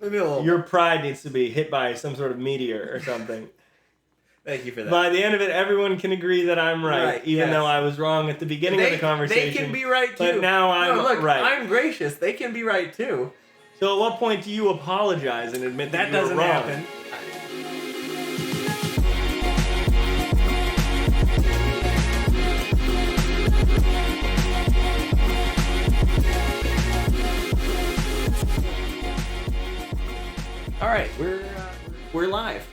Maybe a little. Your pride needs to be hit by some sort of meteor or something. Thank you for that. By the end of it, everyone can agree that I'm right, even though I was wrong at the beginning of the conversation. They can be right, too. But now I'm right. I'm gracious. They can be right, too. So at what point do you apologize and admit that you were wrong? That doesn't happen. All right, we're live.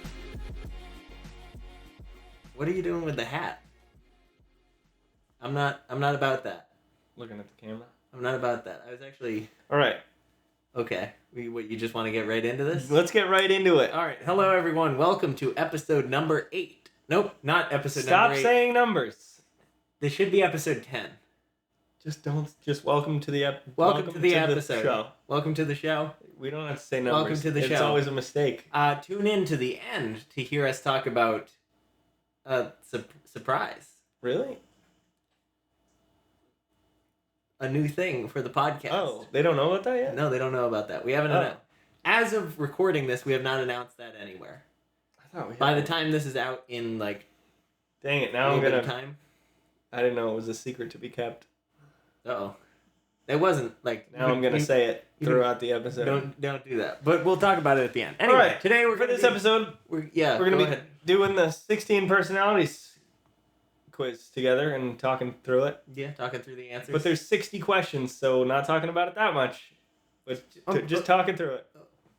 What are you doing with the hat? I'm not about that. Looking at the camera. I'm not about that. I was actually. All right. Okay. You just want to get right into this? Let's get right into it. All right. Hello, everyone. Welcome to episode number 8. Nope, not episode number 8. Stop saying numbers. This should be episode 10. Just welcome to the welcome to the episode. The show. Welcome to the show. We don't have to say numbers. Welcome to the show. It's always a mistake. Tune in to the end to hear us talk about surprise. Really? A new thing for the podcast. Oh, they don't know about that yet? No, they don't know about that. We haven't announced. As of recording this, we have not announced that anywhere. I thought we had. By the time this is out in like. Dang it! Now I'm gonna. Time. I didn't know it was a secret to be kept. Uh-oh. It wasn't like. Now I'm gonna say it throughout the episode. Don't do that. But we'll talk about it at the end. Anyway, right. Today for this episode, we're gonna be doing the 16 personalities quiz together and talking through it. Yeah, talking through the answers. But there's 60 questions, so not talking about it that much. But just talking through it.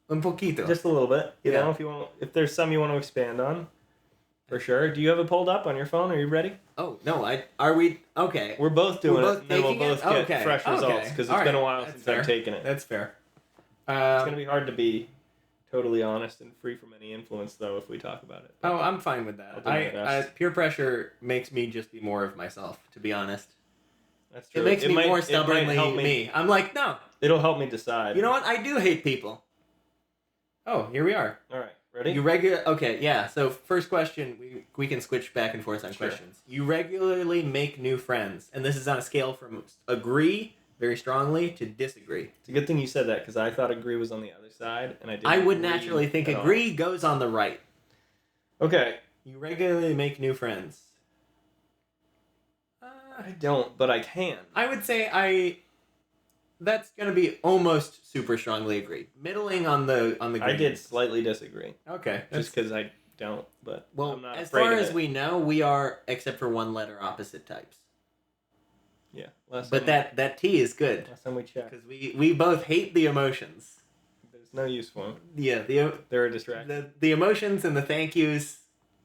Un poquito. Just a little bit. You know, if there's some you want to expand on. For sure. Do you have it pulled up on your phone? Are you ready? Oh, no. Are we? Okay. We're both doing it, and then we'll both get okay. fresh results, because it's been a while since I've taken it. That's fair. It's going to be hard to be totally honest and free from any influence, though, if we talk about it. Oh, I'm fine with that. Peer pressure makes me just be more of myself, to be honest. That's true. It makes me more stubbornly me. I'm like, no. It'll help me decide. You know what? I do hate people. Oh, here we are. All right. Ready? Okay, yeah. So first question, we can switch back and forth on questions. You regularly make new friends, and this is on a scale from agree very strongly to disagree. It's a good thing you said that, because I thought agree was on the other side, and I didn't. I would naturally think agree goes on the right. Okay. You regularly make new friends. I don't, but I can. I would say that's gonna be almost super strongly agree. Middling on the green. I did slightly disagree. Okay. Just because I don't, but I'm not as afraid far of as it. we know, we are, except for one letter, opposite types. Yeah. But that T is good. Last time we checked. Because we both hate the emotions. There's no use for them. Yeah. They're a distraction. The emotions and the thank yous,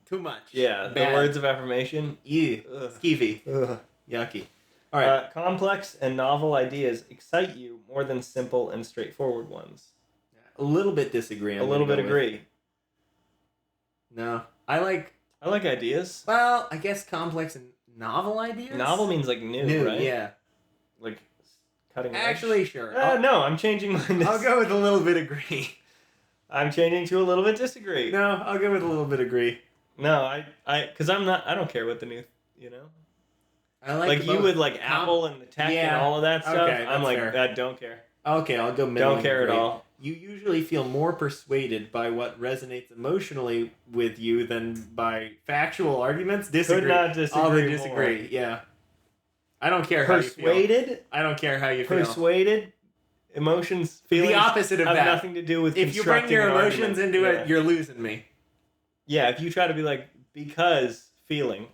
too much. Yeah. Bad. The words of affirmation. Ew. Skeevy. Ugh. Yucky. All right. Complex and novel ideas excite you more than simple and straightforward ones. A little bit disagree. A little bit agree. No. I like ideas. Well, I guess complex and novel ideas? Novel means like new, right? Yeah. Like cutting edge. Actually, sure. No, I'm changing mine. I'll go with a little bit agree. I'm changing to a little bit disagree. No, I'll go with a little bit agree. No, because I don't care what the new, you know? I like you would like Apple and the tech and all of that stuff. Okay, I'm like, fair. I don't care. Okay, I'll go middle. Don't care at all. You usually feel more persuaded by what resonates emotionally with you than by factual arguments. Disagree. Could not disagree. I'll disagree. More. Yeah. I don't care how you feel. Persuaded? I don't care how you feel. Persuaded? Emotions, feelings. The opposite of have that. Nothing to do with if you bring your emotions into it, you're losing me. Yeah, if you try to be like, because feeling,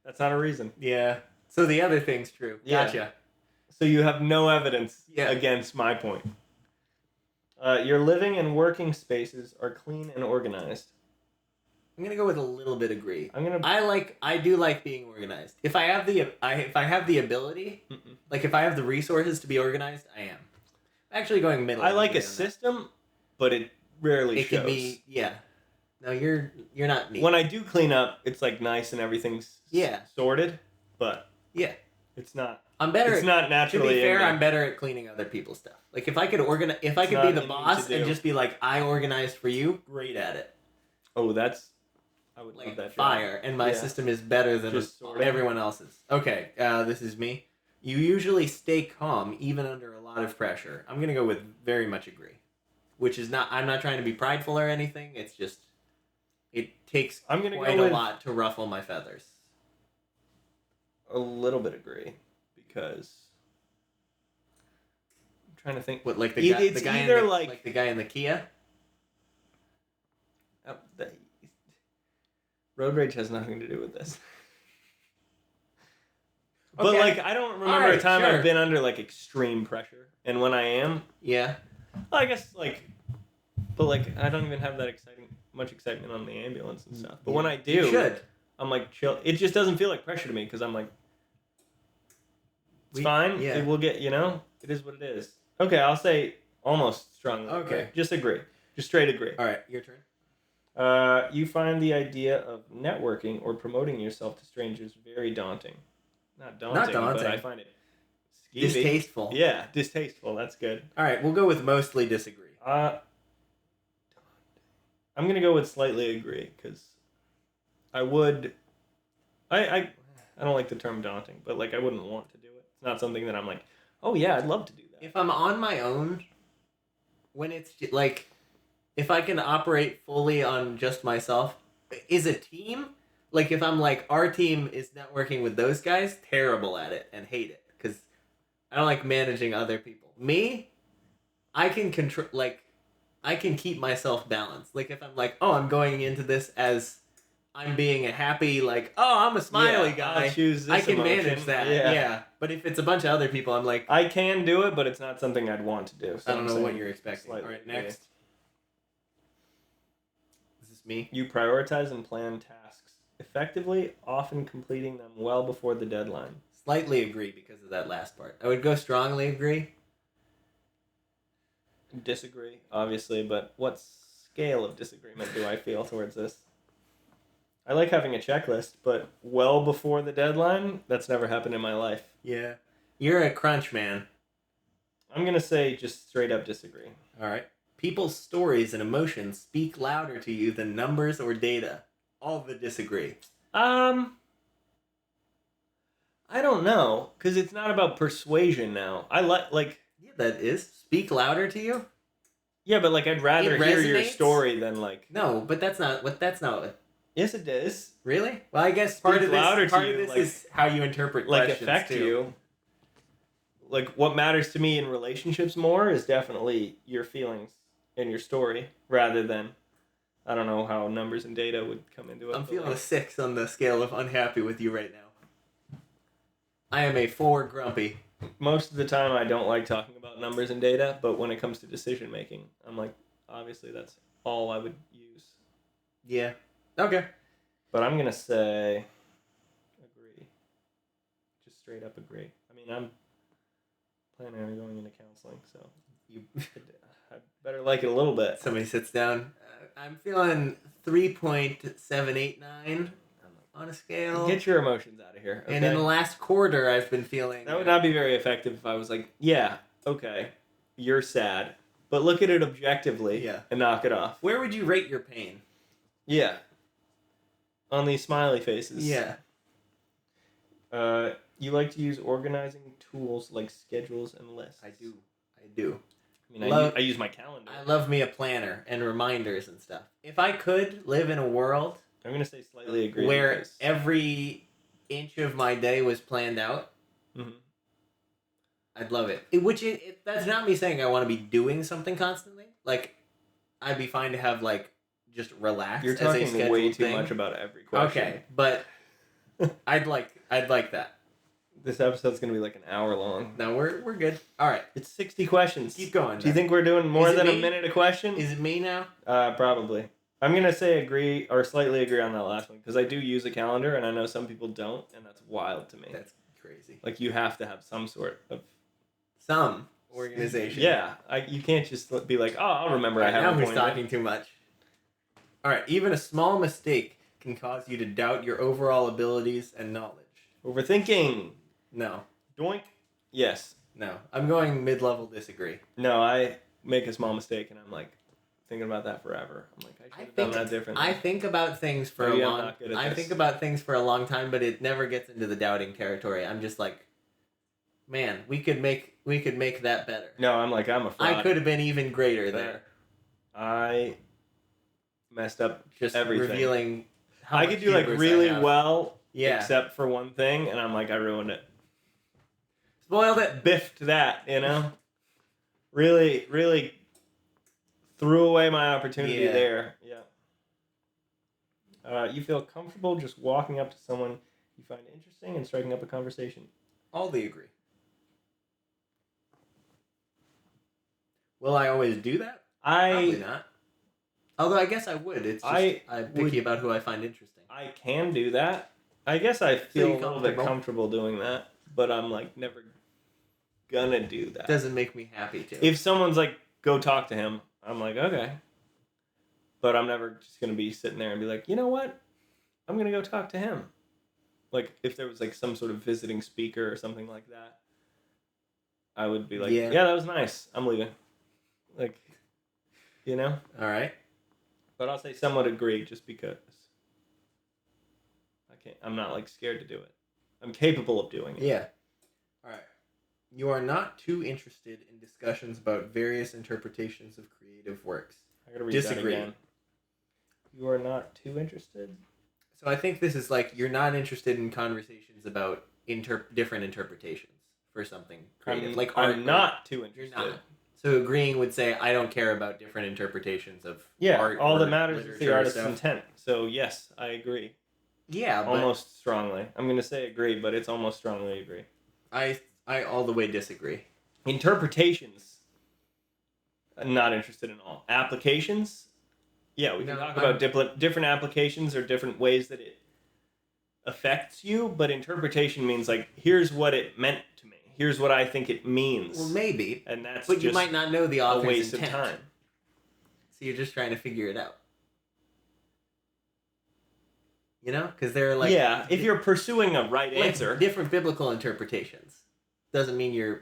that's not a reason. Yeah. So the other thing's true. Yeah. Gotcha. So you have no evidence against my point. Your living and working spaces are clean and organized. I'm gonna go with a little bit agree. I do like being organized. If I have the ability, like if I have the resources to be organized, I am. I'm actually going middle. I like a system, but it rarely shows. It can be No, you're not neat. When I do clean up, it's like nice and everything's sorted, but it's not. I'm better. It's not naturally. To be fair, I'm better at cleaning other people's stuff. Like if I could organize, if I could be the boss and just be like, I organized for you, great at it. Oh, I would love that. Fire, and my system is better than everyone else's. Okay, this is me. You usually stay calm even under a lot of pressure. I'm gonna go with very much agree. which is not. I'm not trying to be prideful or anything. It's just it takes quite a lot to ruffle my feathers. A little bit agree, because I'm trying to think. What, like the guy in the Kia? Road rage has nothing to do with this. But like, I don't remember a time I've been under like extreme pressure, and when I am, yeah, well, I guess like, but like I don't even have that much excitement on the ambulance and stuff. But when I do, you should. I'm like chill. It just doesn't feel like pressure to me, because I'm like, it's fine. Yeah. It will get, it is what it is. Okay, I'll say almost strongly. Okay. Just agree. Just straight agree. All right, your turn. You find the idea of networking or promoting yourself to strangers very daunting. Not daunting. But I find it skeevy. Distasteful. Yeah, distasteful. That's good. All right, we'll go with mostly disagree. I'm going to go with slightly agree, because I would... I don't like the term daunting, but like I wouldn't want to do it. It's not something that I'm like, oh yeah, I'd love to do that. If I'm on my own, when it's like, if I can operate fully on just myself, is a team, like if I'm like, our team is networking with those guys, terrible at it and hate it, because I don't like managing other people. Me, I can control, like, I can keep myself balanced. Like if I'm like, oh, I'm going into this as I'm being a happy, like, oh, I'm a smiley guy. I'll choose this I can emotion. manage that. Yeah. But if it's a bunch of other people, I'm like, I can do it, but it's not something I'd want to do. So I don't know what you're expecting. All right, next. Is this me? You prioritize and plan tasks effectively, often completing them well before the deadline. Slightly agree because of that last part. I would go strongly agree. Disagree, obviously, but what scale of disagreement do I feel towards this? I like having a checklist, but well before the deadline, that's never happened in my life. Yeah. You're a crunch man. I'm going to say just straight up disagree. All right. People's stories and emotions speak louder to you than numbers or data. All of the disagree. I don't know, because it's not about persuasion now. I like... Yeah, that is. Speak louder to you? Yeah, but like I'd rather hear your story than like... No, but that's not what... Yes, it is. Really? Well, I guess part of this is how you interpret questions, affect too. You. Like, what matters to me in relationships more is definitely your feelings and your story, rather than, I don't know how numbers and data would come into it. I'm feeling a 6 on the scale of unhappy with you right now. I am a 4 grumpy. Most of the time, I don't like talking about numbers and data, but when it comes to decision making, I'm like, obviously that's all I would use. Yeah. Okay. But I'm going to say agree. Just straight up agree. I mean, I'm planning on going into counseling, so I better like it a little bit. Somebody sits down. I'm feeling 3.789 on a scale. Get your emotions out of here. Okay? And in the last quarter, I've been feeling... That would not be very effective if I was like, yeah, okay, you're sad, but look at it objectively and knock it off. Where would you rate your pain? Yeah. On these smiley faces. Yeah. You like to use organizing tools like schedules and lists. I do. I mean, I use my calendar. I love me a planner and reminders and stuff. If I could live in a world... I'm going to say slightly agree. Where every inch of my day was planned out, I'd love it. That's not me saying I want to be doing something constantly. Like, I'd be fine to have, like, just relax. You're talking way too much about every question. Okay, but I'd like that. This episode's going to be like an hour long. No, we're good. All right. It's 60 questions. Keep going. Do you think we're doing more than a minute a question? Is it me now? Probably. I'm going to say agree or slightly agree on that last one, because I do use a calendar, and I know some people don't, and that's wild to me. That's crazy. Like, you have to have some sort of... Some organization. Yeah. You can't just be like, oh, I'll remember I have an appointment. Now he's talking too much. All right. Even a small mistake can cause you to doubt your overall abilities and knowledge. Overthinking. No. Doink. Yes. No. I'm going mid-level disagree. No, I make a small mistake, and I'm like, thinking about that forever. I'm like, I should have done that differently. I think about things for a long... I think about things for a long time, but it never gets into the doubting territory. I'm just like, man, we could make that better. No, I'm like, I'm a fraud. I could have been even greater there. I messed up Just everything. revealing how I much could do like hubris really I have. well, Yeah. except for one thing, and I'm like, I ruined it. Spoiled it. Biffed that, you know? Really, really threw away my opportunity there. Yeah. You feel comfortable just walking up to someone you find interesting and striking up a conversation. All the agree. Will I always do that? Probably not. Although I guess I would. It's just I'm picky about who I find interesting. I can do that. I guess I feel a little bit comfortable doing that, but I'm like never gonna do that. Doesn't make me happy to. If someone's like, go talk to him, I'm like, okay. But I'm never just gonna be sitting there and be like, you know what? I'm gonna go talk to him. Like if there was like some sort of visiting speaker or something like that, I would be like, yeah, that was nice. I'm leaving. Like, you know? All right. But I'll say somewhat agree just because I'm not like scared to do it. I'm capable of doing it. Yeah. All right. You are not too interested in discussions about various interpretations of creative works. I gotta read that again. You are not too interested? So I think this is like you're not interested in conversations about different interpretations for something creative. I'm not too interested. You're not. So agreeing would say I don't care about different interpretations of art. All that matters is the artist's intent. So yes, I agree. Yeah, but almost strongly. I'm going to say agree, but it's almost strongly agree. I all the way disagree. Interpretations, I'm not interested in all. Applications, yeah, we can talk about different applications or different ways that it affects you, but interpretation means like, here's what it meant to me. Here's what I think it means. Well, maybe. And that's but you might not know the author's a waste intent. of time. So you're just trying to figure it out. You know? Because they're like... Yeah, if you're pursuing a right answer... Different biblical interpretations. Doesn't mean you're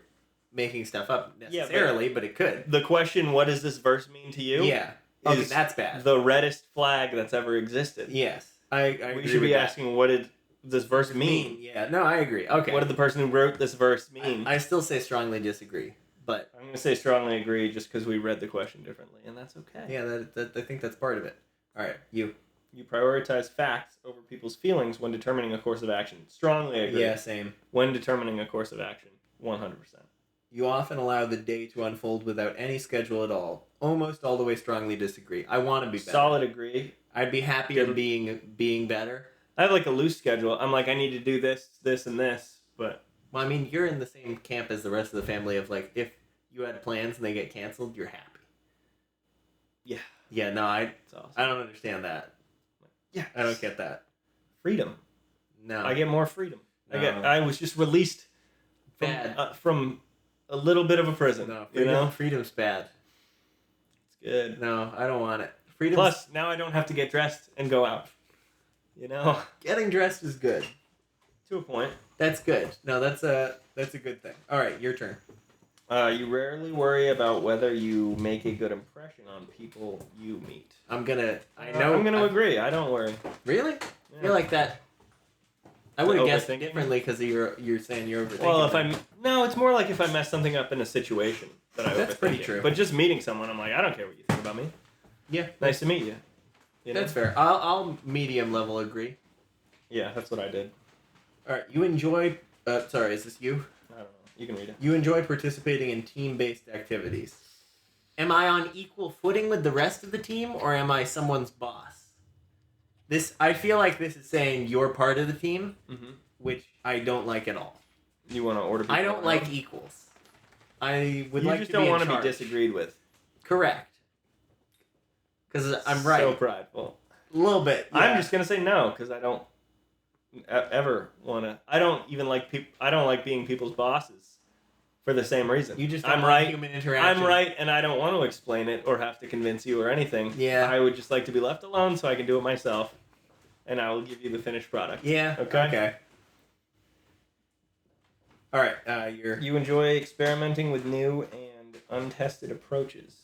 making stuff up necessarily, but it could. The question, what does this verse mean to you? Yeah. Okay, that's bad. The reddest flag that's ever existed. Yes. I agree. We should be asking, what did this verse mean? Yeah, no, I agree. Okay. What did the person who wrote this verse mean? I still say strongly disagree, but... I'm going to say strongly agree just because we read the question differently, and that's okay. Yeah, I think that's part of it. All right, you. You prioritize facts over people's feelings when determining a course of action. Strongly agree. Yeah, same. When determining a course of action. 100%. You often allow the day to unfold without any schedule at all. Almost all the way strongly disagree. I want to be better. Solid agree. I'd be happier being better. I have like a loose schedule. I'm like, I need to do this, this, and this, but... Well, I mean, you're in the same camp as the rest of the family of like, if you had plans and they get canceled, you're happy. Yeah. Yeah, no, That's awesome. I don't understand that. Yeah. I don't get that. Freedom. No. I get more freedom. No. I was just released from a little bit of a prison. No, freedom's bad. It's good. No, I don't want it. Plus, now I don't have to get dressed and go out. You know? Getting dressed is good. To a point. That's good. No, that's a good thing. All right, your turn. You rarely worry about whether you make a good impression on people you meet. I'm gonna agree. I don't worry. Really? Yeah. I feel like that. I would have guessed differently because you're saying you're overthinking. Well, it's more like if I mess something up in a situation that I overthink. That's pretty true. But just meeting someone, I'm like, I don't care what you think about me. Yeah. Nice to meet you. You know? That's fair. I'll medium level agree. Yeah, that's what I did. All right. You enjoy. Sorry, is this you? I don't know. You can read it. You enjoy participating in team-based activities. Am I on equal footing with the rest of the team, or am I someone's boss? I feel like this is saying you're part of the team, which I don't like at all. You want to order people I don't like equals. I would like to be in charge. You just don't want to be disagreed with. Correct. Because I'm right. So prideful. A little bit. Yeah. I'm just going to say no, because I don't ever want to... I don't even like I don't like being people's bosses for the same reason. You just don't like human interaction. I'm right, and I don't want to explain it or have to convince you or anything. Yeah. I would just like to be left alone so I can do it myself, and I will give you the finished product. Yeah. Okay. All right. You enjoy experimenting with new and untested approaches.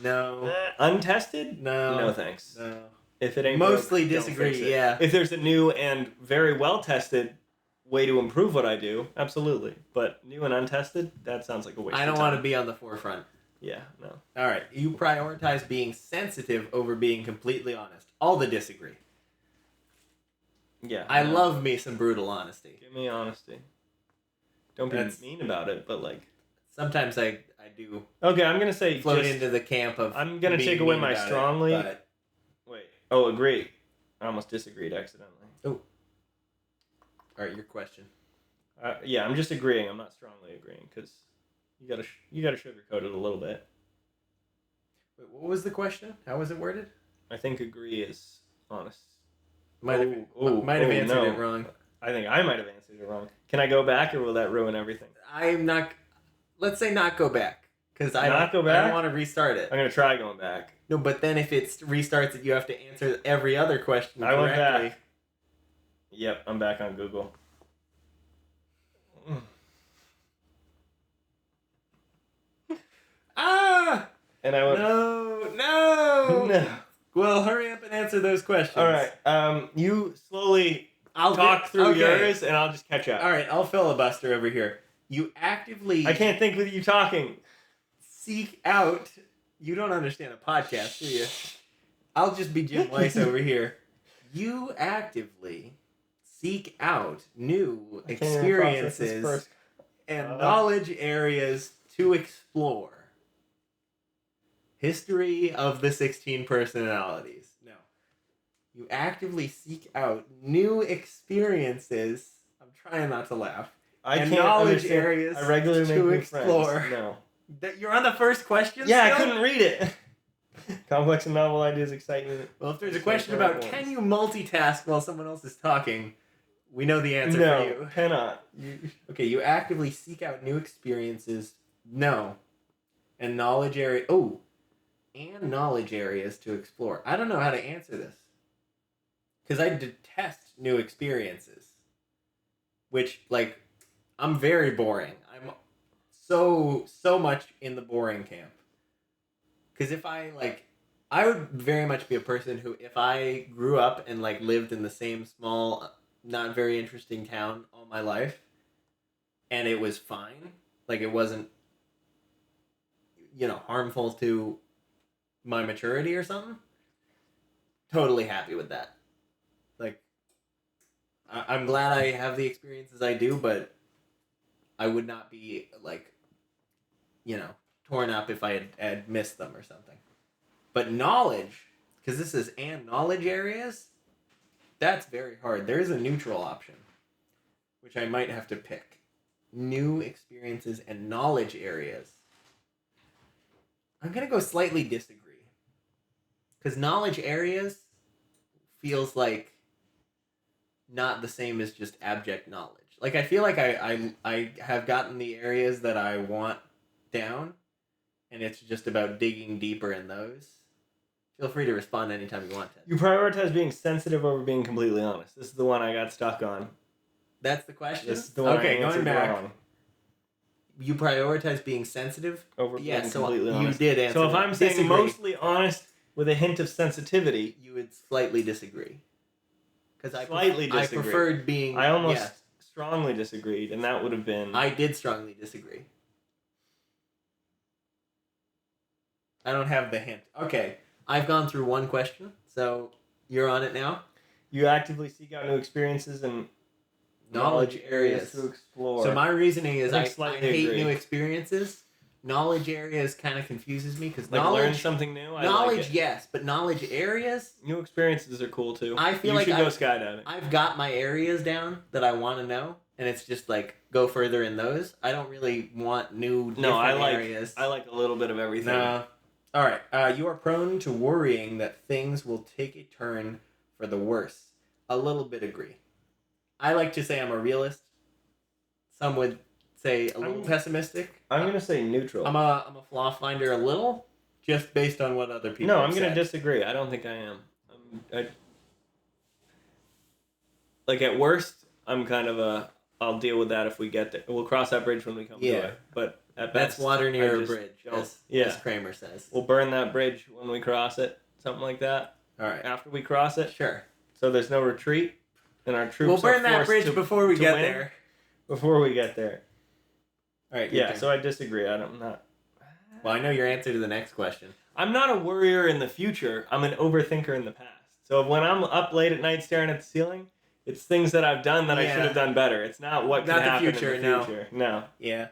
No. Untested? No. No thanks. No. If it ain't mostly broke, disagree. Yeah. If there's a new and very well tested way to improve what I do, absolutely. But new and untested, that sounds like a waste of time. I don't want to be on the forefront. Yeah, no. All right. You prioritize being sensitive over being completely honest. All the disagree. Yeah. I love me some brutal honesty. Give me honesty. Don't be mean about it, but like... Sometimes I do... Okay, I'm going to say... Float into the camp of... I'm going to take away my strongly... But... Wait. Oh, agree. I almost disagreed accidentally. Oh. All right, your question. Yeah, I'm just agreeing. I'm not strongly agreeing, because you gotta sugarcoat it a little bit. Wait, what was the question? How was it worded? I think agree is honest. Might have answered it wrong. I think I might have answered it wrong. Can I go back, or will that ruin everything? I'm not... Let's say not go back. Because I don't want to restart it. I'm going to try going back. No, but then if it restarts it, you have to answer every other question correctly. I went back. Yep, I'm back on Google. And I went... No! Well, hurry up and answer those questions. All right. You slowly talk through yours, and I'll just catch up. All right, I'll filibuster over here. You actively... I can't think with you talking. Seek out... You don't understand a podcast, do you? I'll just be Jim Weiss over here. You actively seek out new experiences and knowledge areas to explore. History of the 16 personalities. No. You actively seek out new experiences. I'm trying not to laugh. And knowledge areas I regularly to explore. Friends. No. You're on the first question? Yeah, still? I couldn't read it. Complex and novel ideas excite me. Well, if there's a question about can you multitask while someone else is talking, we know the answer for you. No, cannot. Okay, you actively seek out new experiences. No. And knowledge area. Oh. And knowledge areas to explore. I don't know how to answer this. Because I detest new experiences. Which, like, I'm very boring. I'm so much in the boring camp. Because if I would very much be a person who, if I grew up and, like, lived in the same small, not very interesting town all my life, and it was fine, like, it wasn't, harmful to my maturity or something, totally happy with that. Like, I'm glad I have the experiences I do, but I would not be, like, torn up if I had missed them or something. But knowledge, because this is and knowledge areas, that's very hard. There is a neutral option, which I might have to pick. New experiences and knowledge areas. I'm going to go slightly disagree. Because knowledge areas feels like not the same as just abject knowledge. Like, I feel like I have gotten the areas that I want down, and it's just about digging deeper in those. Feel free to respond anytime you want to. You prioritize being sensitive over being completely honest. This is the one I got stuck on. That's the question? This is the one going back. Wrong. You prioritize being sensitive over being completely honest. You did answer. So if I'm saying mostly honest with a hint of sensitivity, you would slightly disagree. Because I disagree. preferred being... I almost strongly disagreed, and that would have been... I did strongly disagree. I don't have the hint. Okay, I've gone through one question, so you're on it now. You actively seek out new experiences and knowledge areas to explore. So my reasoning is I hate new experiences. Knowledge areas kind of confuses me because learn something new. Knowledge, yes, but knowledge areas. New experiences are cool too. I feel you should go skydiving. I've got my areas down that I want to know, and it's just like go further in those. I don't really want new areas. I like a little bit of everything. No. All right. You are prone to worrying that things will take a turn for the worse. A little bit agree. I like to say I'm a realist. Some would say a little pessimistic. I'm going to say neutral. I'm a flaw finder a little, just based on what other people No, I'm going to disagree. I don't think I am. Like, at worst, I'm kind of I'll deal with that if we get there. We'll cross that bridge when we come to it. But at best, that's water near a bridge, as Kramer says. We'll burn that bridge when we cross it. Something like that. All right. After we cross it? Sure. So there's no retreat? And our troops We'll burn that bridge before we get there. Before we get there. All right. Yeah, so I disagree. I'm not... Well, I know your answer to the next question. I'm not a worrier in the future. I'm an overthinker in the past. So when I'm up late at night staring at the ceiling, it's things that I've done that I should have done better. It's not what can happen in the future. No. Yeah.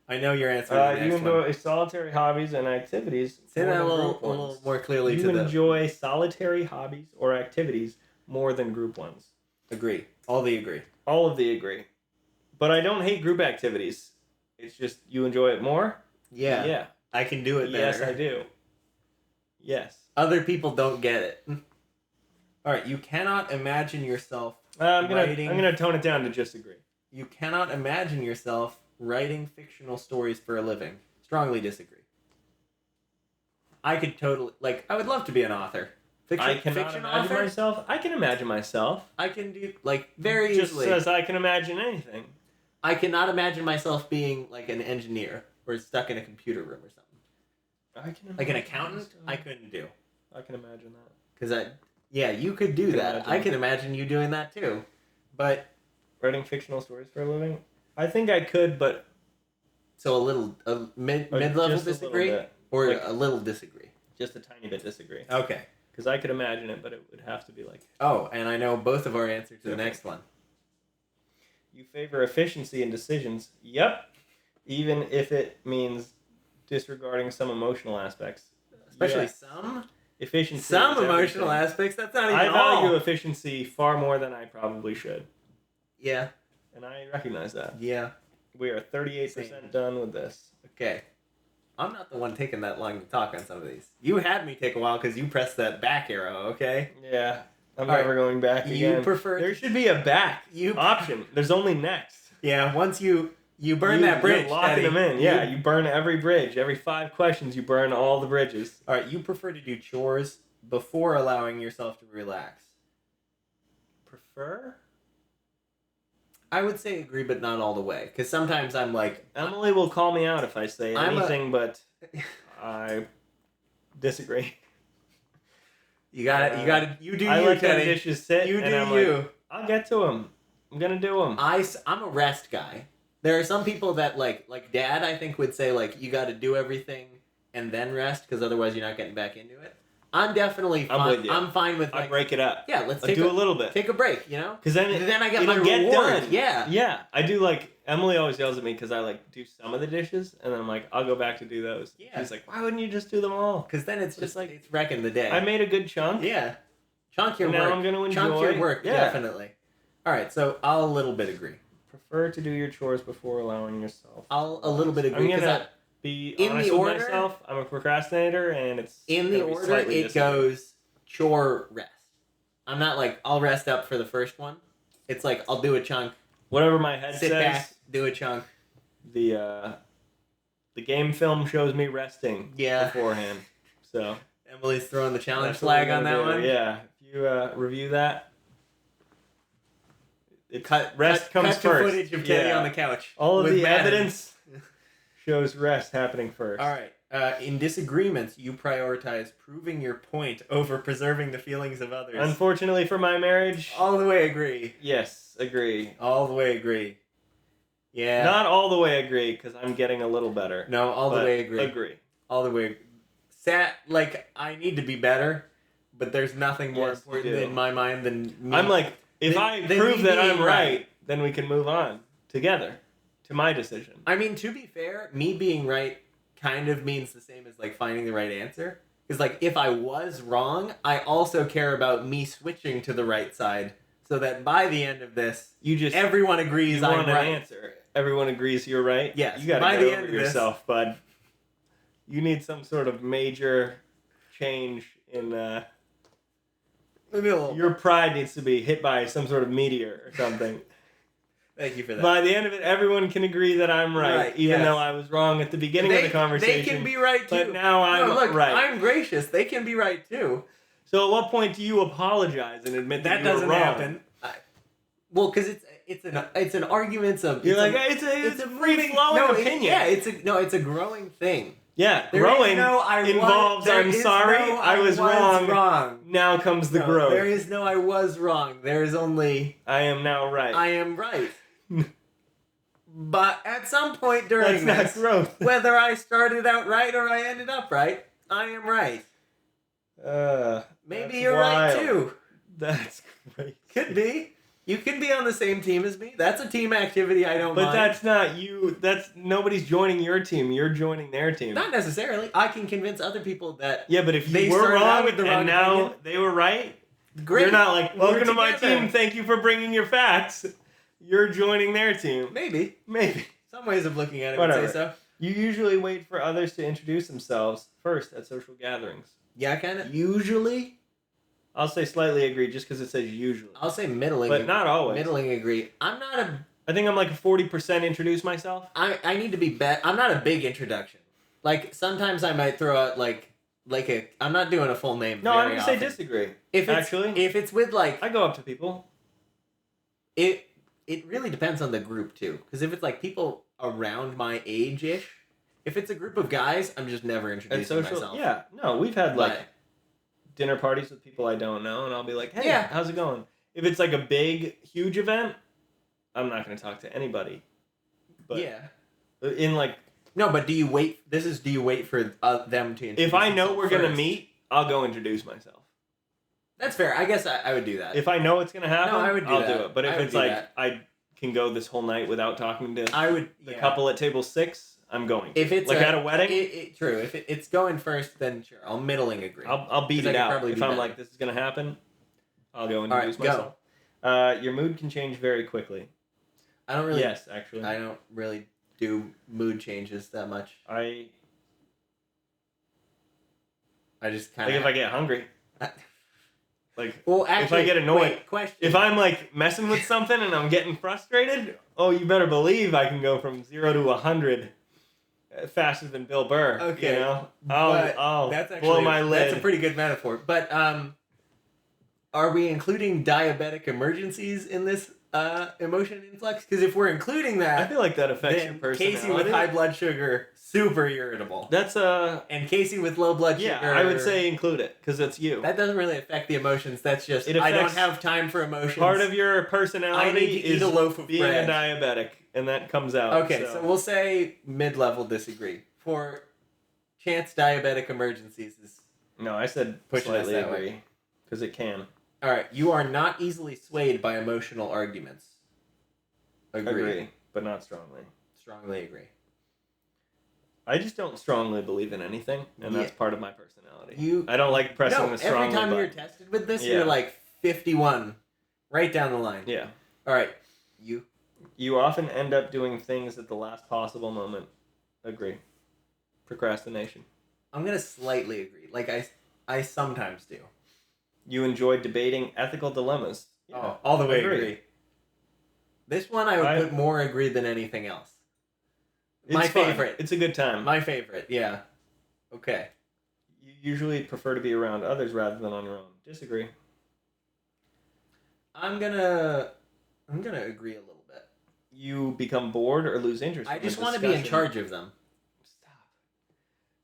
I know your answer to the next one. You enjoy solitary hobbies and activities. Say that a little more clearly to them. You enjoy solitary hobbies or activities more than group ones. Agree. All the agree. All of the agree. But I don't hate group activities. It's just you enjoy it more? Yeah. Yeah. I can do it better. Yes, I do. Yes. Other people don't get it. All right, you cannot imagine yourself writing... I'm gonna tone it down to just agree. You cannot imagine yourself writing fictional stories for a living. Strongly disagree. I could totally... I would love to be an author. I cannot imagine myself. I can imagine myself. I can do, very easily. Just says I can imagine anything. I cannot imagine myself being, an engineer or stuck in a computer room or something. I can imagine an accountant, I couldn't do. I can imagine that. Because you could do that. I can imagine you doing that too. But... Writing fictional stories for a living? I think I could, but... So a mid-level disagree? Or a little disagree? Just a tiny bit disagree. Okay. Because I could imagine it, but it would have to be Oh, and I know both of our answers to the next one. You favor efficiency in decisions. Yep. Even if it means disregarding some emotional aspects. Especially some? Efficiency. Some emotional aspects? That's not even I value efficiency far more than I probably should. Yeah. And I recognize that. Yeah. We are 38% done with this. Okay. I'm not the one taking that long to talk on some of these. You had me take a while because you pressed that back arrow, okay? Yeah. I'm never going back again. You prefer... There should be a back option. There's only next. Yeah, once you burn that bridge. You're locking them in. Yeah, you burn every bridge. Every 5 questions, you burn all the bridges. All right, you prefer to do chores before allowing yourself to relax. Prefer? I would say agree, but not all the way. Because sometimes I'm Emily will call me out if I say anything, but I disagree. You do you, I let Teddy. the dishes sit, you do and I'm you. I'll get to them. I'm going to do them. I'm a rest guy. There are some people that, like Dad, I think, would say, you got to do everything and then rest, because otherwise you're not getting back into it. I'm definitely fine. I'm with you. I'm fine with, I break it up. Yeah, let's do a little bit. Take a break, you know? Because then I get my get reward. done. Yeah. Yeah. I do, Emily always yells at me because I, do some of the dishes, and then I'm I'll go back to do those. Yeah. She's like, why wouldn't you just do them all? Because then it's just, it's wrecking the day. I made a good chunk. Yeah. Chunk your work. Now I'm going to enjoy. Chunk your work, definitely. All right, so I'll a little bit agree. Prefer to do your chores before allowing yourself. I'll a little bit agree. I'm going to be honest with myself. I'm a procrastinator, and it's in the order it goes chore rest. I'm not I'll rest up for the first one. It's I'll do a chunk. Whatever my head says. Sit back, do a chunk. The game film shows me resting beforehand. So Emily's throwing the challenge flag on that one. Yeah. If you review that. Rest comes first. Cut footage of Teddy on the couch. All of the evidence shows rest happening first. All right. In disagreements, you prioritize proving your point over preserving the feelings of others. Unfortunately for my marriage... All the way agree. Yes, agree. All the way agree. Yeah. Not all the way agree, because I'm getting a little better. No, all the way agree. Agree. All the way... I need to be better, but there's nothing more important in my mind than me. I'm if I prove that I'm right, then we can move on together to my decision. I mean, to be fair, me being right kind of means the same as finding the right answer. Because if I was wrong, I also care about me switching to the right side, so that by the end of this, everyone agrees I'm right. An answer. Everyone agrees you're right. Yes. You got to get over yourself, bud. You need some sort of major change in. Your pride needs to be hit by some sort of meteor or something. Thank you for that. By the end of it, everyone can agree that I'm right, even though I was wrong at the beginning of the conversation. They can be right, too. But now I'm right. I'm gracious. They can be right, too. So at what point do you apologize and admit that you were wrong? That doesn't happen. Well, because it's an argument of... You're it's a free-flowing opinion. Yeah, it's a growing thing. Yeah, growing involves I'm sorry, I was wrong. Now comes the growth. There is no I was wrong. There is only... I am now right. I am right. But at some point during That's not growth. whether I started out right or I ended up right, I am right. Maybe you're right too. That's great. Could be. You could be on the same team as me. That's a team activity I don't mind. But that's not you. That's nobody's joining your team. You're joining their team. Not necessarily. I can convince other people that. Yeah, but if they you were started out wrong with the wrong and now opinion, they were right, great. you're not like, welcome to my together. team. Thank you for bringing your facts. You're joining their team. Maybe. Some ways of looking at it Whatever. would say so. You usually wait for others to introduce themselves first at social gatherings. Yeah, kind of. Usually? I'll say slightly agree just because it says usually. I'll say middling. But not always. Middling agree. I'm not a... I think I'm like a 40% introduce myself. I need to be I'm not a big introduction. Like, sometimes I might throw out, like a... I'm not doing a full name. No, I'm going to say often. disagree. If it's with, like... I go up to people. It really depends on the group, too. Because if it's, like, people around my age-ish, if it's a group of guys, I'm just never introducing myself. Yeah. No, we've had, like... dinner parties with people I don't know, and I'll be like, hey, how's it going? If it's like a big, huge event, I'm not going to talk to anybody. But in like... No, but do you wait... do you wait for them to introduce If I know we're going to first? meet, I'll go introduce myself. That's fair. I guess I would do that. If I know it's going to happen, I'll do it. But if it's like, I can go this whole night without talking to the couple at table 6... I'm going. If it's at a wedding, true. If it's going first, then sure, I'll middling agree. I'll beat it out. If I'm like, this is gonna happen, I'll go introduce myself. Your mood can change very quickly. I don't really. Yes, actually. I don't really do mood changes that much. I just kind of like if I get hungry. Well, actually, if I get annoyed, wait, question. If I'm like messing with something and I'm getting frustrated, you better believe I can go from 0 to 100. Faster than Bill Burr. Okay. You know? I'll blow my lid. That's a pretty good metaphor. But are we including diabetic emergencies in this emotion influx? Because if we're including that, I feel like that affects your personality. Casey with high blood sugar, super irritable. That's and Casey with low blood sugar. Yeah, I would say include it because it's you. That doesn't really affect the emotions. That's just I don't have time for emotions. Part of your personality I need to eat a loaf of being bread. a diabetic, and that comes out. Okay, so we'll say mid-level disagree. For chance diabetic emergencies is... No, I said slightly agree because it can. All right, you are not easily swayed by emotional arguments. Agree, but not strongly. Strongly agree. I just don't strongly believe in anything, and that's part of my personality. I don't like pressing the strongly every time button. you're tested with this, you're like 51, right down the line. Yeah. All right, You often end up doing things at the last possible moment. Agree. Procrastination. I'm going to slightly agree. Like, I sometimes do. You enjoy debating ethical dilemmas. Yeah, all the way agree. This one I would put more agree than anything else. My favorite. It's a good time. My favorite, yeah. Okay. You usually prefer to be around others rather than on your own. Disagree. I'm gonna agree a little bit. You become bored or lose interest. I just want to be in charge of them. Stop.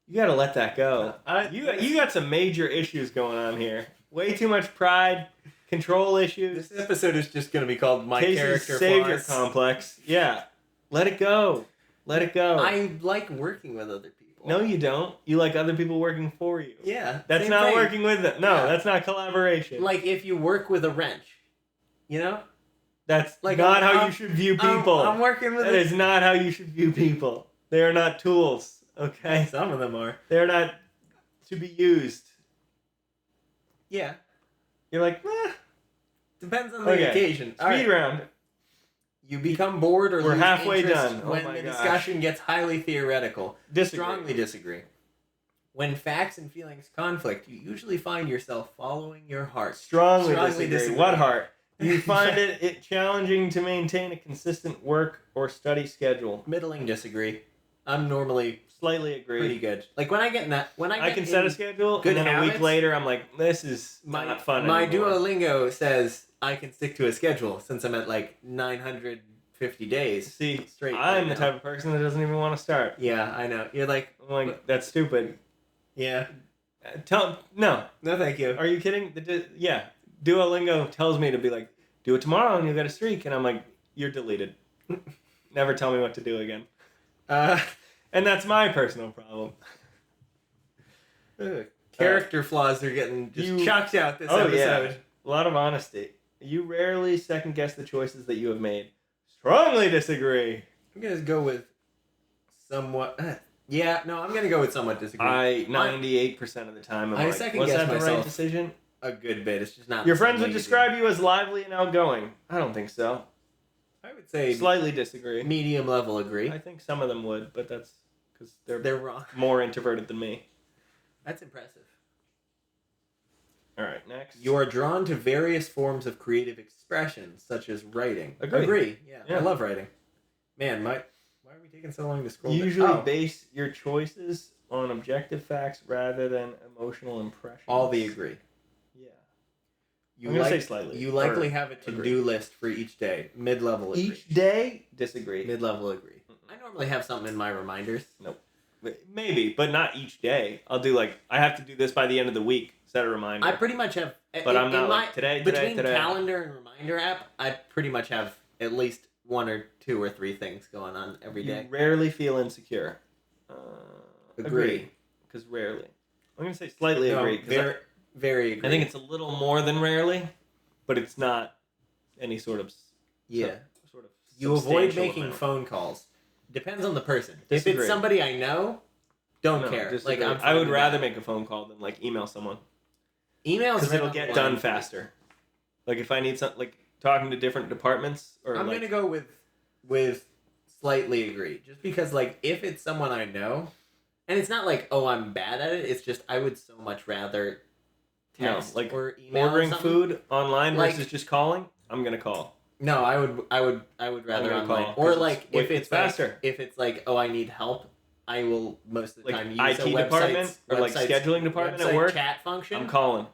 You gotta let that go. You got some major issues going on here. Way too much pride, control issues. This episode is just gonna be called My Casey's Character Savior Flaws. Complex. Yeah. Let it go. Let it go. I like working with other people. No, you don't. You like other people working for you. Yeah. That's not working with them. No, that's not collaboration. Like if you work with a wrench, you know? That's like not how you should view people. I'm working with That is not how you should view people. They are not tools, okay? Some of them are. They're not to be used. Yeah. You're like, depends on the occasion. Speed round. You become bored or we're lose halfway interest done. when the discussion gets highly theoretical. Strongly disagree. When facts and feelings conflict, you usually find yourself following your heart. Strongly disagree. What heart? You find it challenging to maintain a consistent work or study schedule. Middling disagree. I'm normally slightly agree. Pretty good. Like when I get in that, I can set a schedule, and then a week later, I'm like, this is not fun My anymore. Duolingo says I can stick to a schedule since I'm at like 950 days. See, straight. I'm the type of person that doesn't even want to start. Yeah, I know. You're like, I'm like, that's stupid. Yeah. No, thank you. Are you kidding? Yeah. Duolingo tells me to be like, do it tomorrow and you'll get a streak. And I'm like, you're deleted. Never tell me what to do again. Uh, And that's my personal problem. Character flaws are getting just you- chucked out this episode. Yeah. A lot of honesty. You rarely second guess the choices that you have made. Strongly disagree. I'm gonna go with somewhat. Yeah, no, I'm gonna go with somewhat disagree. 98% of the time, I I'm second was guess that the right myself. decision? A good bit. It's just not. Your the same friends would way you describe you as lively and outgoing. I don't think so. do. I would say Slightly disagree. medium level agree. I think some of them would, but that's because They're wrong. more introverted than me. That's impressive. All right, next. You are drawn to various forms of creative expression, such as writing. Agree. Yeah, Yeah. I love writing. Man, why are we taking so long to scroll? Usually Oh, base your choices on objective facts rather than emotional impressions. all the agree. Yeah. You I'm gonna like- say slightly. You likely Or have a to-do agree. list for each day. Mid-level agree. Each day, disagree. Mid-level agree. I normally have something in my reminders. Maybe, but not each day. I'll do I have to do this by the end of the week. Set a reminder. I pretty much have. But I'm not like, today. Between calendar and reminder app, I pretty much have at least 1 or 2 or 3 things going on every day. You rarely feel insecure. Agree. Because rarely. I'm going to say slightly No, agree. 'Cause very agree. I think it's a little more than rarely, but it's not any sort of... Yeah. Sort of You avoid substantial making amount. phone calls. Depends on the person. If Disagree. it's somebody I know, don't No, care. disagree. I'm I fine would with rather that. make a phone call than email someone. Emails Because right it'll on get the done line. faster. If I need something, talking to different departments or I'm gonna go with slightly agree, just because if it's someone I know, and it's not I'm bad at it. It's just I would so much rather text or email ordering or something. food online Like- versus just calling. I'm gonna call. No, I would rather gonna online. call, Or 'cause if it's faster. if it's I need help, I will most of the time use IT a department or website's scheduling department at website work. chat function. I'm calling.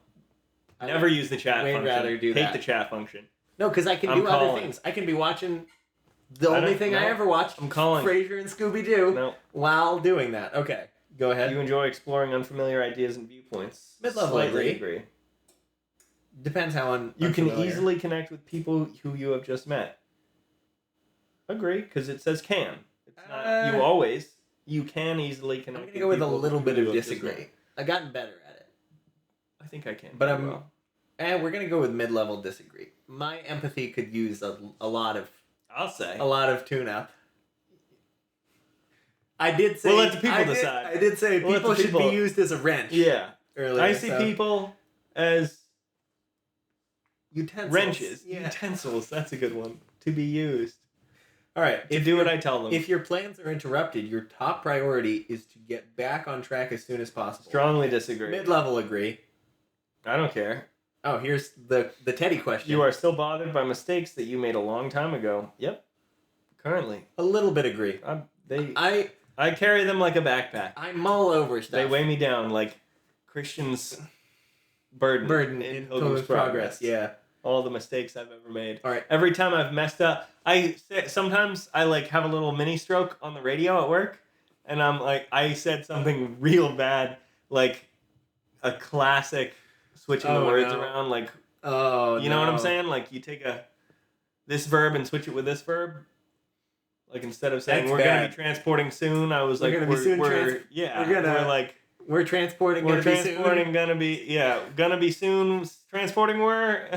I Never would- use the chat way function. rather do Hate that. the chat function. No, because I can I'm do calling. other things. I can be watching the I only don't thing I know. ever watched. I'm calling. Frasier and Scooby Doo No. while doing that. Okay, go ahead. You enjoy exploring unfamiliar ideas and viewpoints. Mid-level Slightly agree. Depends how You can unfamiliar. easily connect with people who you have just met. Agree, because it says can. It's not you always. You can easily I'm connect. gonna go with a people little who bit you of have just disagree. met. I've gotten better at it, I think I can. but pretty I'm. well. We're gonna go with mid-level disagree. My empathy could use a lot of tune-up. I did say. We'll let the people decide. I did say We'll let people the should people- be used as a wrench. Yeah. Earlier, I see so- people as utensils. wrenches. Yeah. Utensils. That's a good one. To be used. All right. To do what I tell them. If your plans are interrupted, your top priority is to get back on track as soon as possible. Strongly disagree. Mid-level agree. I don't care. Oh, here's the Teddy question. You are still bothered by mistakes that you made a long time ago. Yep. Currently. a little bit agree. I carry them like a backpack. I mull over stuff. They weigh me down like Christian's burden in Pilgrim's Progress. Yeah. All the mistakes I've ever made. All right. Every time I've messed up, sometimes I have a little mini stroke on the radio at work, and I said something real bad, like a classic switching the words around, Oh, you know what I'm saying? You take this verb and switch it with this verb. Instead of saying That's we're gonna bad. be transporting soon, I was We're like gonna be soon we're transporting. we're Gonna be soon. transporting gonna be soon transporting were.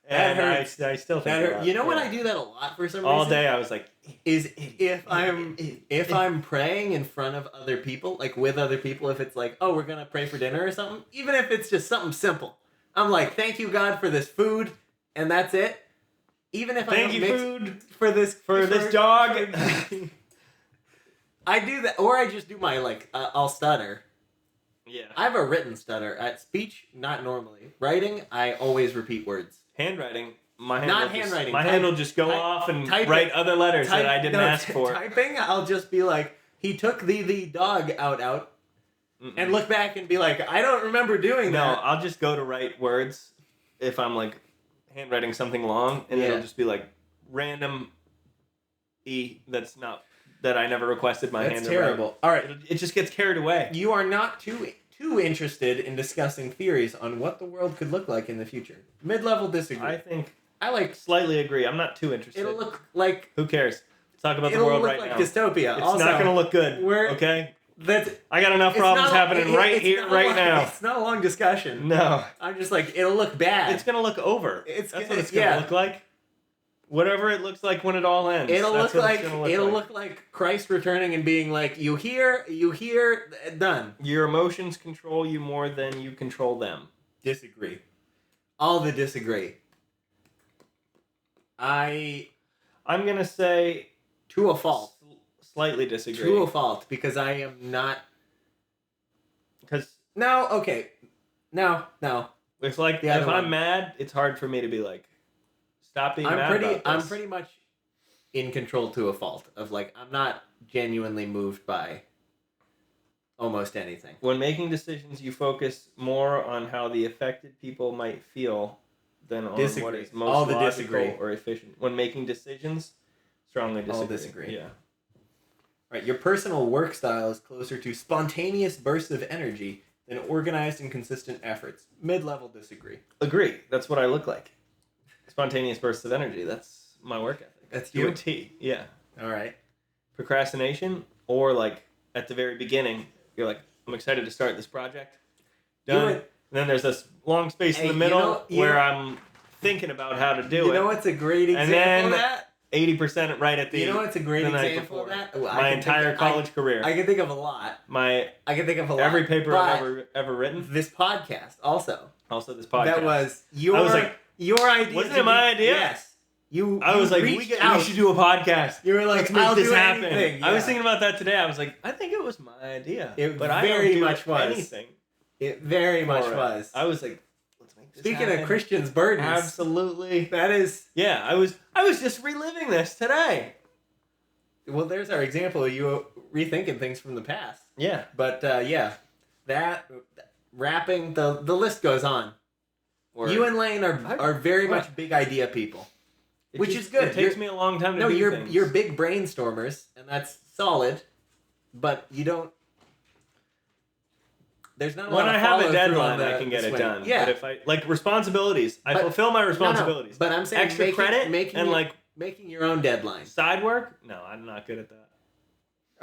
And hurts. I still think That a hurt. lot, You know what yeah. I do that a lot for some All reason? day I was like, Is if I'm praying in front of other people, with other people, if it's oh, we're gonna pray for dinner or something, even if it's just something simple, I'm like, thank you God for this food, and that's it. Even if thank I you don't mix food for this dog. I do that, or I just do my I'll stutter. Yeah. I have a written stutter. At speech, not normally. Writing, I always repeat words. Handwriting. My hand Not will just, handwriting. My hand will just go off and type write it. other letters that I didn't ask for. Typing, I'll just be like, he took the dog out, and look back and be like, I don't remember doing No, that. I'll just go to write words if I'm handwriting something long, and it'll just be random that I never requested my hand That's to write. terrible. All right, It just gets carried away. you are not too interested in discussing theories on what the world could look like in the future. Mid-level disagree. I think I like. Slightly agree. I'm not too interested. It'll look like. Who cares? Let's talk about the It'll world look right like now. dystopia. It's also, not going to look good. Okay? I got enough problems happening right here, right now. It's not a long discussion. No. I'm just like, it'll look bad. It's going to look over. That's what it's going to look like. Whatever it looks like when it all ends. It'll look like Christ returning and being like, you hear, done. Your emotions control you more than you control them. Disagree. All the disagree. I'm gonna say to a fault. Slightly disagree. To a fault, because I am not. Because no. It's like if I'm mad, it's hard for me to be like, stop being mad about this. I'm pretty much in control to a fault of like I'm not genuinely moved by almost anything. When making decisions, you focus more on how the affected people might feel than on what is most logical or efficient. When making decisions, strongly disagree. All disagree. Yeah. Right. Your personal work style is closer to spontaneous bursts of energy than organized and consistent efforts. Mid-level disagree. Agree. That's what I look like. Spontaneous bursts of energy. That's my work ethic. That's you. T. Yeah. All right. Procrastination, or like at the very beginning, you're like, I'm excited to start this project. Done. And then there's this long space in the middle where I'm thinking about how to do it. You know what's a great example of that? 80% right at the. You know what's a great example of that? My entire college career. I can think of a lot. Every paper I've ever written. This podcast also. Also this podcast. That was your idea. Wasn't it my idea? Yes. I was like, we should do a podcast. You were like, let's make this happen. Anything. Yeah. I was thinking about that today. I was like, I think it was my idea. It very much was. Anything. It very much was. I was like, let's make this Speaking happen. of Christian's burdens. Absolutely. That is. Yeah, I was just reliving this today. Well, there's our example of you rethinking things from the past. Yeah. But, that rapping, the list goes on. Word. You and Lane are very much big idea people. Which is good. It takes me a long time to do things. You're big brainstormers, and that's solid, but you don't... There's not a lot of when I have a deadline, I can get it done. Yeah. But if I... Like, responsibilities. I fulfill my responsibilities. No, but I'm saying extra credit and making your own deadline. Side work? No, I'm not good at that.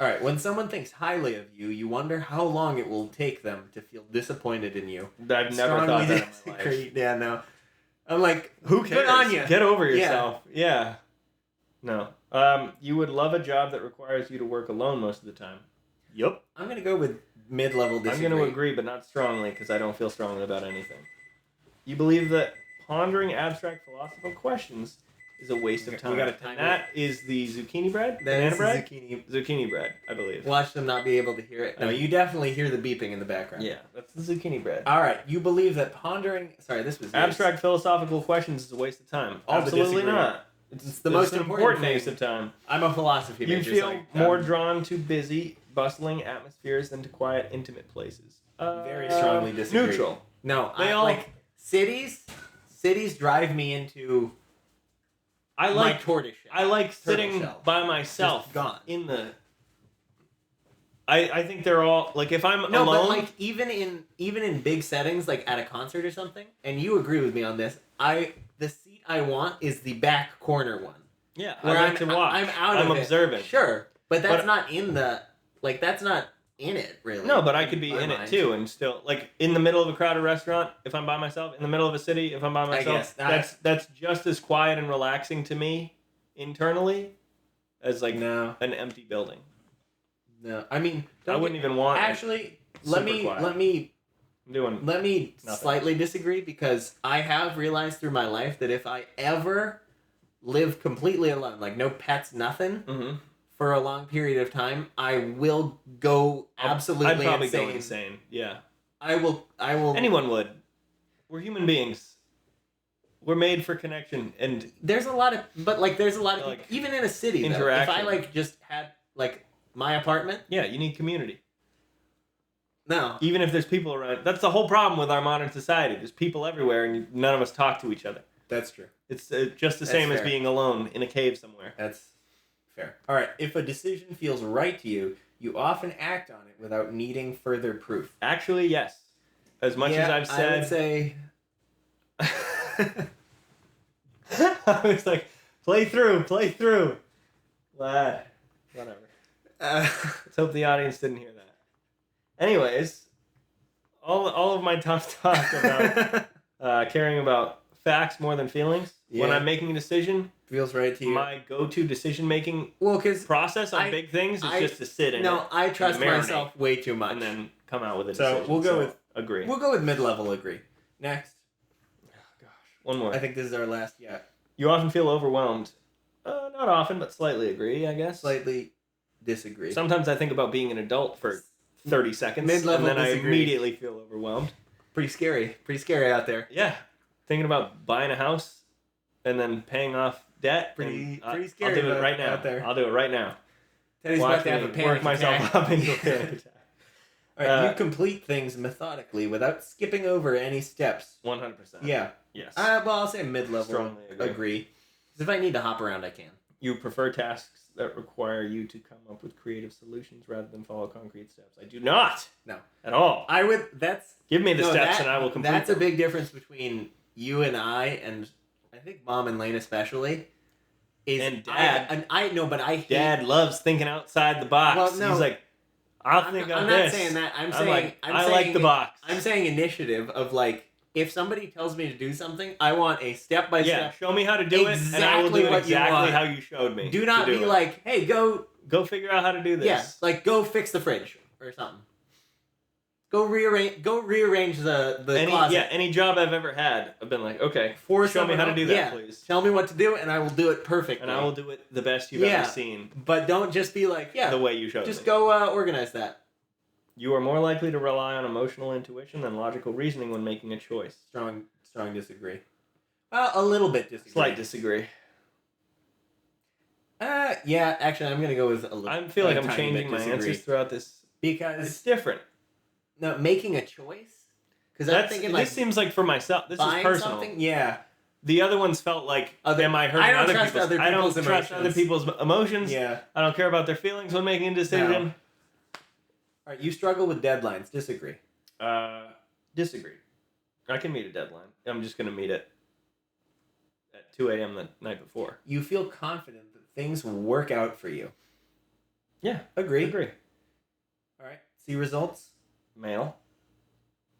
All right, when someone thinks highly of you, you wonder how long it will take them to feel disappointed in you. I've never thought that in my life. Yeah, no. I'm like, who cares? Good on you. Get over yourself. Yeah. No. You would love a job that requires you to work alone most of the time. Yup. I'm going to go with mid-level disagree. I'm going to agree, but not strongly, because I don't feel strongly about anything. You believe that pondering abstract philosophical questions is a waste of time. We got a time. That is the zucchini bread? Banana bread? Zucchini bread, I believe. Watch them not be able to hear it. No, you definitely hear the beeping in the background. Yeah, that's the zucchini bread. All right, you believe that pondering... Sorry, this was... Abstract philosophical questions is a waste of time. Absolutely not. It's the most important waste of time. I'm a philosophy major. You feel more drawn to busy, bustling atmospheres than to quiet, intimate places. Very strongly disagree. Neutral. No, like cities drive me into... I like tortoise shell. I like sitting by myself in the... I think they're all... Like, if I'm alone... but like, even in big settings, like at a concert or something, and you agree with me on this, the seat I want is the back corner one. Yeah, I like to watch. I'm observing. Sure, but that's not in the... Like, that's not in it, really. No, but I could be in it, too, and still... Like, in the middle of a crowded restaurant, if I'm by myself, in the middle of a city, if I'm by myself, that's just as quiet and relaxing to me, internally, as, like, an empty building. No, I mean... I wouldn't even want... Actually, let me slightly disagree, because I have realized through my life that if I ever live completely alone, like no pets, nothing... Mm-hmm. For a long period of time, I will go absolutely insane. I'd probably go insane. Yeah. I will. Anyone would. We're human beings. We're made for connection, and there's a lot of like, even in a city, interaction. Though, if I just had my apartment. Yeah, you need community. No. Even if there's people around, that's the whole problem with our modern society. There's people everywhere, and none of us talk to each other. That's true. It's just the same as being alone in a cave somewhere. That's fair. All right. If a decision feels right to you, you often act on it without needing further proof. Actually, yes. As much as I've said... I would say... I was like, play through. Lad. Whatever. Let's hope the audience didn't hear that. Anyways, all of my tough talk about caring about facts more than feelings. Yeah. When I'm making a decision, feels right to you. My go-to decision-making because process on big things is just to sit in it. No, I trust myself way too much. And then come out with a decision. So we'll go with agree. We'll go with mid-level agree. Next. Oh, gosh. One more. I think this is our last yet. You often feel overwhelmed. Not often, but slightly agree, I guess. Slightly disagree. Sometimes I think about being an adult for 30 seconds. Mid-level and then disagree. I immediately feel overwhelmed. Pretty scary. Pretty scary out there. Yeah. Thinking about buying a house and then paying off debt. Pretty scary. I'll do it right now. Out there. I'll do it right now. Teddy's about to have a panic work myself attack. up into a panic attack. All right, you complete things methodically without skipping over any steps. 100%. Yeah. Yes. Well, I'll say mid-level Strongly agree. Because if I need to hop around, I can. You prefer tasks that require you to come up with creative solutions rather than follow concrete steps. I do not. No. At all. I would. Give me the steps and I will complete That's them. a big difference between you and I think Mom and Lane especially. And Dad. I know, but I hate... Dad loves thinking outside the box. Well, no. He's like, I'm not saying that. I'm saying, saying I like the box. I'm saying initiative of like, if somebody tells me to do something, I want a step-by-step. Yeah, show me how to do it, and I will do it exactly how you showed me. Do not be like, hey, go figure out how to do this. Yeah, like go fix the fridge or something. Go rearrange the closet. Yeah, any job I've ever had, I've been like, okay, show me how to do that, please. Tell me what to do, and I will do it perfectly. And I will do it the best you've ever seen. But don't just be like, the way you showed me. Just go organize that. You are more likely to rely on emotional intuition than logical reasoning when making a choice. Strong disagree. Well, a little bit disagree. Slight disagree. Yeah, actually, I'm gonna go with a little. I feel like I'm changing my answers throughout this because it's different. No, making a choice. Because I'm thinking like this seems like for myself. This is personal. Something? Yeah. The other ones felt like, am I hurting other people's? I don't trust other people's emotions. Yeah. I don't care about their feelings when making a decision. No. All right, you struggle with deadlines. Disagree. Disagree. I can meet a deadline. I'm just going to meet it at 2 a.m. the night before. You feel confident that things will work out for you. Yeah. Agree. All right. See results? Male.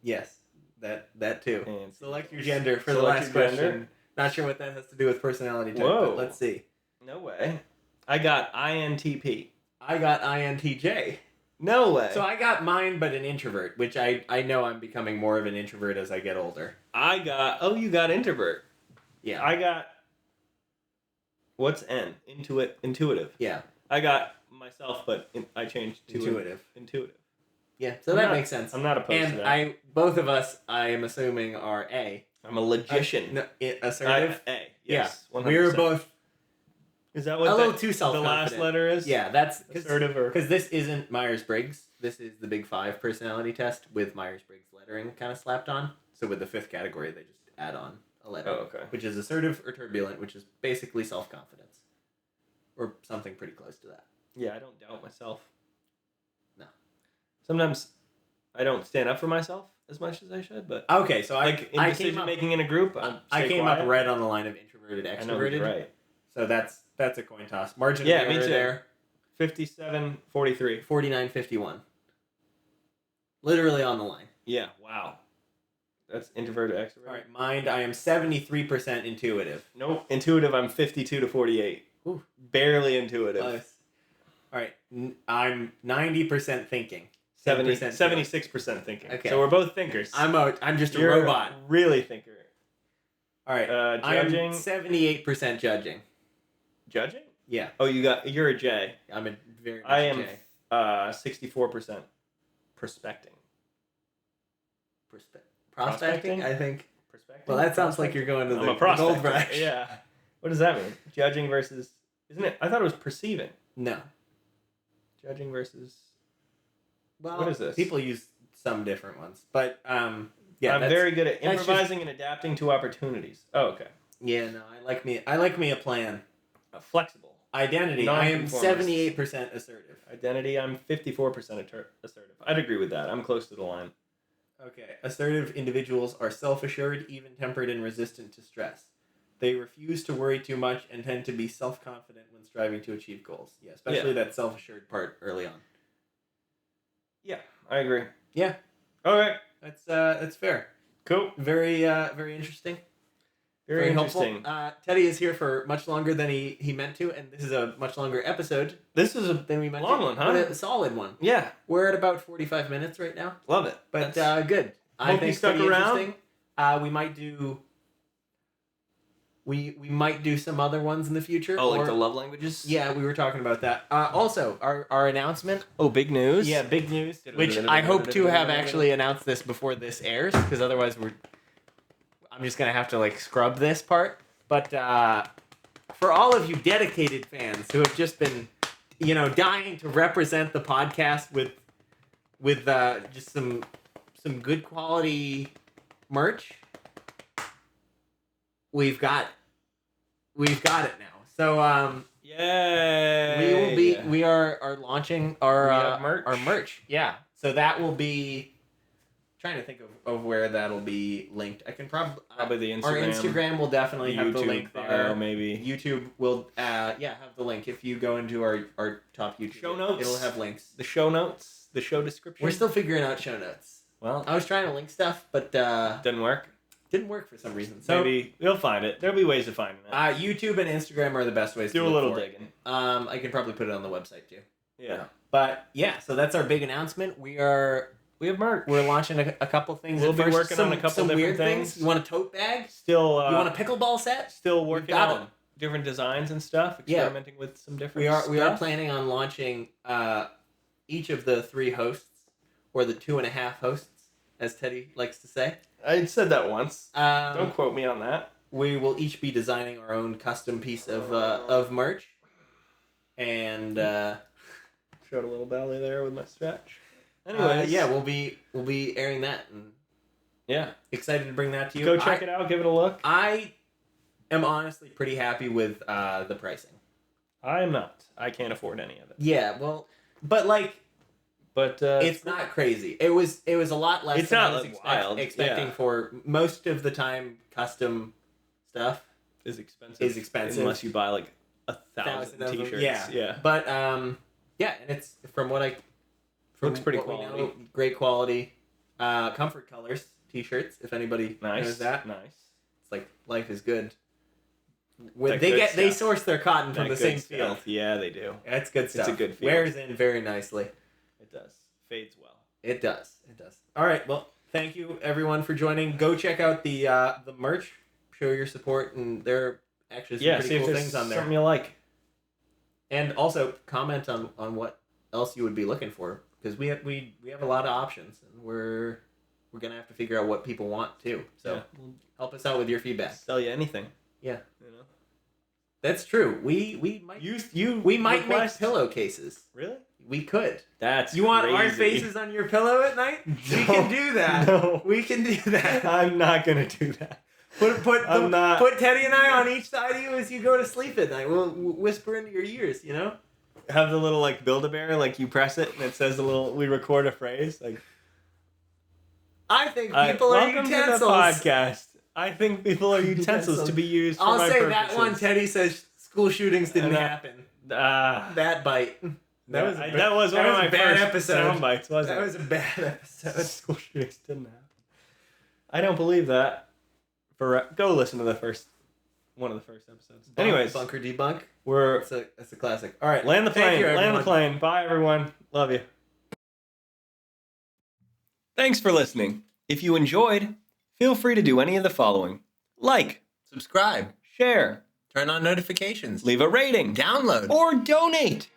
Yes. That too. And select your gender for the last question. Not sure what that has to do with personality type, but let's see. No way. I got INTP. I got INTJ. No way. So I got mine, but an introvert, which I know I'm becoming more of an introvert as I get older. You got introvert. Yeah. I got, what's N? Intuitive. Yeah. I got myself, but I changed to Intuitive. Yeah, so that makes sense. I'm not opposed to that. And both of us, I am assuming, are A. I'm a logician. Assertive? A. Yes. Yeah. 100%. We're both... Is that what a little too self-confident. The last letter is? Yeah, that's... Assertive or... Because this isn't Myers-Briggs. This is the Big 5 personality test with Myers-Briggs lettering kind of slapped on. So with the 5th category, they just add on a letter. Oh, okay. Which is assertive or turbulent, which is basically self-confidence. Or something pretty close to that. Yeah, I don't doubt myself. No. Sometimes I don't stand up for myself as much as I should, but... Okay, so in decision making in a group, I came up right on the line of introverted, extroverted. I know you're right. So that's a coin toss. Margin of error there. 57-43. 49-51. Literally on the line. Yeah, wow. That's introverted, extroverted. All right, mind, I am 73% intuitive. Nope. Intuitive, I'm 52-48. Ooh. Barely intuitive. Close. All right, I'm 90% thinking. 76% thinking. Okay. So we're both thinkers. I'm just a robot. Really thinker. All right. Judging. I'm 78% judging. Judging? Yeah. Oh, you're a J. I'm a very much I am J. 64% prospecting. Prospecting? I think. Prospecting? Well, that sounds like you're going to the gold rush. Yeah. What does that mean? Judging versus... Isn't it? I thought it was perceiving. No. Judging versus... Well, what is this? People use some different ones. But, yeah. I'm very good at improvising and adapting to opportunities. Oh, okay. Yeah, no, I like me a plan. Flexible. Identity. I am 78% assertive. Identity. I'm 54% assertive. I'd agree with that. I'm close to the line. Okay. Assertive individuals are self-assured, even-tempered, and resistant to stress. They refuse to worry too much and tend to be self-confident when striving to achieve goals. Yeah, especially that self-assured part early on. Yeah, I agree. Yeah. Okay. That's fair. Cool. Very interesting. Very interesting. helpful. Teddy is here for much longer than he meant to, and this is a much longer episode. This is a than we meant long to, one, huh? But a solid one. Yeah. We're at about 45 minutes right now. Love it. But good. I Hope think you stuck pretty around. Interesting. We might do. We might do some other ones in the future. Oh, like the love languages? Yeah, we were talking about that. Also, our announcement. Oh, big news? Yeah, big news. Which I hope to have actually announced this before this airs, because otherwise I'm just gonna have to like scrub this part. But for all of you dedicated fans who have just been, dying to represent the podcast with just some good quality merch, we've got it now. So yay! We are launching our merch. Yeah. So that will be. Trying to think of where that'll be linked. I can probably the Instagram. Our Instagram will definitely have the link there. Maybe YouTube will have the link. If you go into our top YouTube show notes, it'll have links. The show notes, the show description. We're still figuring out show notes. Well, I was trying to link stuff, but didn't work. Didn't work for some reason. So maybe you'll find it. There'll be ways of finding it. YouTube and Instagram are the best ways to do a little digging. I can probably put it on the website too. Yeah. But yeah, so that's our big announcement. We have merch. We're launching a couple things. We'll be working on a couple different weird things. You want a tote bag? Still. You want a pickleball set? Still working out different designs and stuff. Experimenting with some different. We are planning on launching each of the 3 hosts, or the 2.5 hosts, as Teddy likes to say. I said that once. Don't quote me on that. We will each be designing our own custom piece of merch, and showed a little belly there with my stretch. Anyways, we'll be airing that, and excited to bring that to you. Go check it out, give it a look. I am honestly pretty happy with the pricing. I am not. I can't afford any of it. Yeah, well, but it's not crazy. It was a lot less. It's than not I was wild. expecting for most of the time. Custom stuff is expensive unless you buy like 1,000 t-shirts. Yeah. But and it's from what I. Looks pretty quality. We know, great quality. Comfort Colors t-shirts. If anybody knows that, nice. It's like life is good. They source their cotton from the same field. Yeah, they do. That's good stuff. It's a good field. Wears in very nicely. It does. Fades well. It does. All right. Well, thank you everyone for joining. Go check out the merch. Show your support, and there are actually some pretty cool things on there. Something you like. And also comment on what else you would be looking for. Because we have a lot of options, and we're gonna have to figure out what people want too. So help us out with your feedback. Sell you anything. Yeah, that's true. We might make pillowcases. Really? We could. That's you want our faces on your pillow at night? No, we can do that. No, we can do that. I'm not gonna do that. Put Teddy and I on each side of you as you go to sleep at night. We'll whisper into your ears. Have the little Build-A-Bear, you press it and it says we record a phrase. I think people are utensils. Welcome to the podcast. I think people are utensils to be used for I'll my say purposes. that one. Teddy says school shootings didn't happen. That bite. That was one of my first sound bites, wasn't it? That was a bad episode. School shootings didn't happen. I don't believe that. Go listen to one of the first episodes. Anyways, Bunker Debunk. That's a classic. All right, land the plane. Land the plane. Bye, everyone. Love you. Thanks for listening. If you enjoyed, feel free to do any of the following: like, subscribe, share, turn on notifications, leave a rating, download, or donate.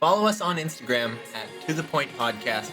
Follow us on Instagram at @tothepointpodcast_.